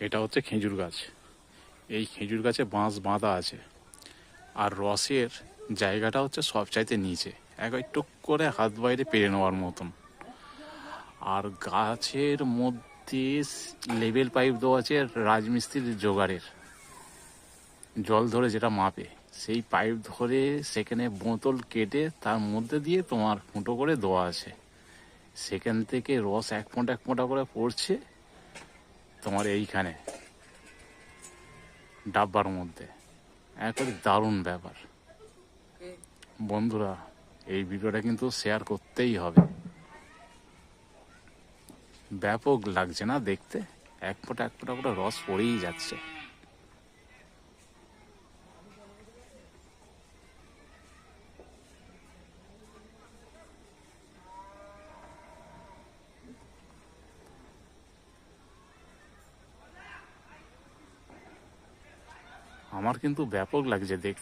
এটা হচ্ছে খেজুর গাছ। এই খেজুর গাছে বাঁশ বাঁধা আছে, আর রসের জায়গাটা হচ্ছে সবচাইতে নিচে, একটু করে হাত বাইরে পেরে নেওয়ার মতন। আর গাছের মধ্যে লেবেল পাইপ দেওয়া আছে রাজমিস্ত্রির জোগাড়ের, জল ধরে যেটা মাপে, সেই পাইপ ধরে সেখানে বোতল কেটে তার মধ্যে দিয়ে তোমার ফুটো করে দেওয়া আছে। সেখান থেকে রস এক ফোঁটা করে পড়ছে তোমার এইখানে ডাব্বার মধ্যে। একবারে দারুণ ব্যাপার। বন্ধুরা, এই ভিডিওটা কিন্তু শেয়ার করতেই হবে। ব্যাপক লাগছে না দেখতে? এক ফোঁটা করে রস পড়েই যাচ্ছে। আমার কিন্তু ব্যাপক লাগছে দেখতে।